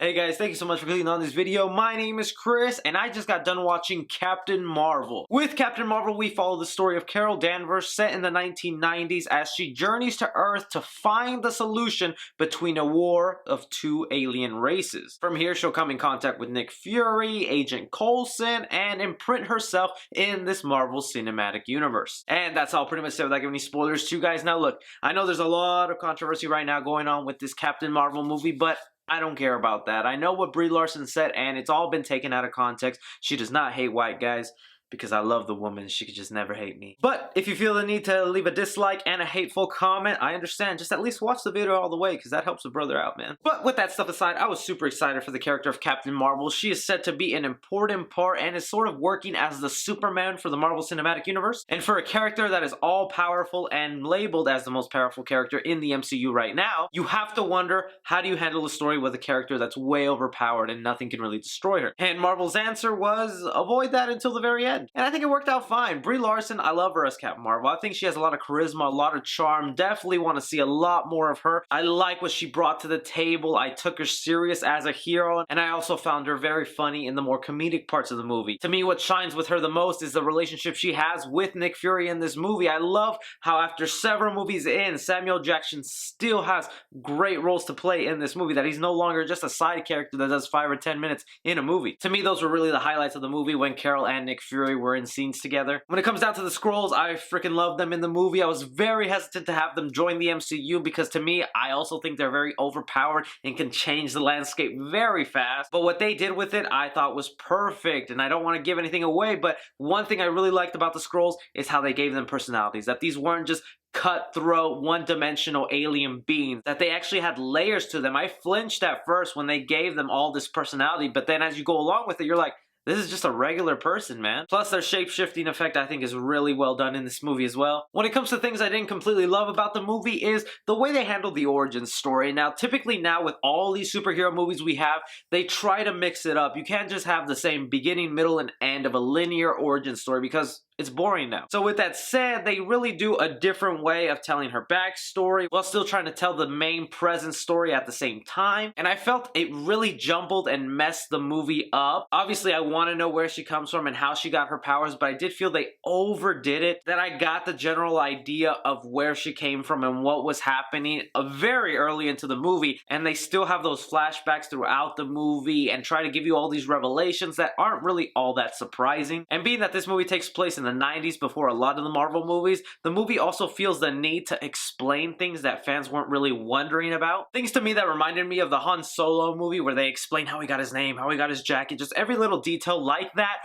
Hey guys, thank you so much for clicking on this video. My name is Chris, and I just got done watching Captain Marvel. With Captain Marvel, we follow the story of Carol Danvers set in the 1990s as she journeys to Earth to find the solution between a war of two alien races. From here, she'll come in contact with Nick Fury, Agent Coulson, and imprint herself in this Marvel Cinematic Universe. And that's all pretty much said without giving any spoilers to you guys. Now look, I know there's a lot of controversy right now going on with this Captain Marvel movie, but I don't care about that. I know what Brie Larson said, and it's all been taken out of context. She does not hate white guys. Because I love the woman, she could just never hate me. But if you feel the need to leave a dislike and a hateful comment, I understand. Just at least watch the video all the way, because that helps a brother out, man. But with that stuff aside, I was super excited for the character of Captain Marvel. She is said to be an important part and is sort of working as the Superman for the Marvel Cinematic Universe. And for a character that is all-powerful and labeled as the most powerful character in the MCU right now, you have to wonder, how do you handle a story with a character that's way overpowered and nothing can really destroy her? And Marvel's answer was, avoid that until the very end. And I think it worked out fine. Brie Larson, I love her as Captain Marvel. I think she has a lot of charisma, a lot of charm. Definitely want to see a lot more of her. I like what she brought to the table. I took her serious as a hero. And I also found her very funny in the more comedic parts of the movie. To me, what shines with her the most is the relationship she has with Nick Fury in this movie. I love how after several movies in, Samuel Jackson still has great roles to play in this movie. That he's no longer just a side character that does 5 or 10 minutes in a movie. To me, those were really the highlights of the movie when Carol and Nick Fury were in scenes together. When it comes down to the Skrulls, I freaking love them in the movie. I was very hesitant to have them join the MCU because to me, I also think they're very overpowered and can change the landscape very fast. But what they did with it, I thought was perfect. And I don't want to give anything away, but one thing I really liked about the Skrulls is how they gave them personalities. That these weren't just cutthroat, one-dimensional alien beings, that they actually had layers to them. I flinched at first when they gave them all this personality, but then as you go along with it, you're like, this is just a regular person, man. Plus, their shape-shifting effect, I think, is really well done in this movie as well. When it comes to things I didn't completely love about the movie is the way they handled the origin story. Now, typically now with all these superhero movies we have, they try to mix it up. You can't just have the same beginning, middle, and end of a linear origin story because it's boring now. So with that said, they really do a different way of telling her backstory while still trying to tell the main present story at the same time. And I felt it really jumbled and messed the movie up. Obviously, I want to know where she comes from and how she got her powers, but I did feel they overdid it. That I got the general idea of where she came from and what was happening very early into the movie. And they still have those flashbacks throughout the movie and try to give you all these revelations that aren't really all that surprising. And being that this movie takes place in the 90s before a lot of the Marvel movies, the movie also feels the need to explain things that fans weren't really wondering about. Things to me that reminded me of the Han Solo movie where they explain how he got his name, how he got his jacket, just every little detail like that.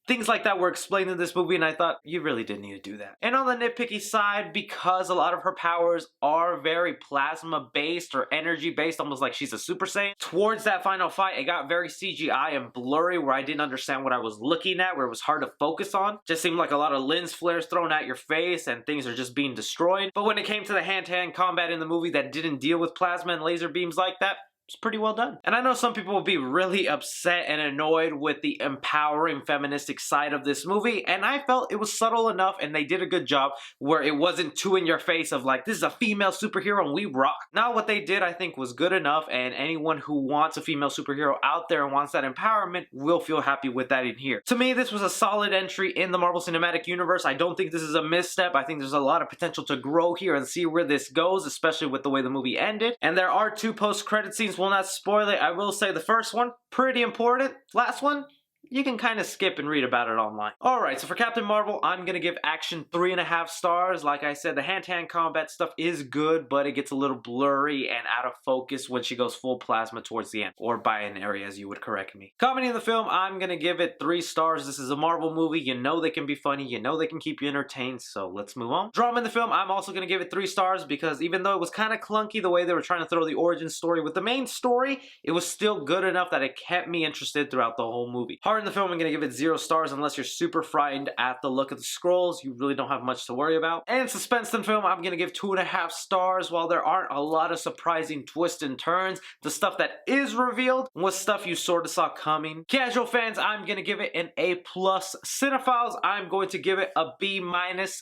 Things like that were explained in this movie, and I thought, you really didn't need to do that. And on the nitpicky side, because a lot of her powers are very plasma-based or energy-based, almost like she's a Super Saiyan, towards that final fight, it got very CGI and blurry where I didn't understand what I was looking at, where it was hard to focus on. Just seemed like a lot of lens flares thrown at your face, and things are just being destroyed. But when it came to the hand-to-hand combat in the movie that didn't deal with plasma and laser beams like that, it's pretty well done. And I know some people will be really upset and annoyed with the empowering feministic side of this movie, and I felt it was subtle enough and they did a good job where it wasn't too in your face of like, this is a female superhero and we rock. Now what they did I think was good enough, and anyone who wants a female superhero out there and wants that empowerment will feel happy with that in here. To me, this was a solid entry in the Marvel Cinematic Universe. I don't think this is a misstep. I think there's a lot of potential to grow here and see where this goes, especially with the way the movie ended. And there are 2 post-credit scenes. Will not spoil it. I will say the first one, pretty important. Last one, you can kind of skip and read about it online. Alright, so for Captain Marvel, I'm going to give action 3.5 stars. Like I said, the hand-to-hand combat stuff is good, but it gets a little blurry and out of focus when she goes full plasma towards the end. Or binary, as you would correct me. Comedy in the film, I'm going to give it 3 stars. This is a Marvel movie. You know they can be funny. You know they can keep you entertained, so let's move on. Drama in the film, I'm also going to give it 3 stars because even though it was kind of clunky the way they were trying to throw the origin story with the main story, it was still good enough that it kept me interested throughout the whole movie. Horror in the film, I'm going to give it 0 stars unless you're super frightened at the look of the Skrulls. You really don't have much to worry about. And suspense in the film, I'm going to give 2.5 stars. While there aren't a lot of surprising twists and turns, the stuff that is revealed was stuff you sort of saw coming. Casual fans, I'm going to give it an A+. Cinephiles, I'm going to give it a B-.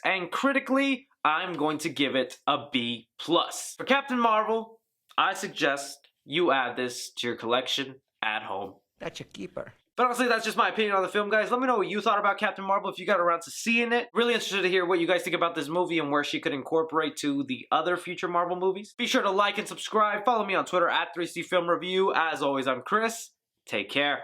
And critically, I'm going to give it a B+. For Captain Marvel, I suggest you add this to your collection at home. That's a keeper. But honestly, that's just my opinion on the film, guys. Let me know what you thought about Captain Marvel if you got around to seeing it. Really interested to hear what you guys think about this movie and where she could incorporate to the other future Marvel movies. Be sure to like and subscribe. Follow me on Twitter at 3C Film Review. As always, I'm Chris. Take care.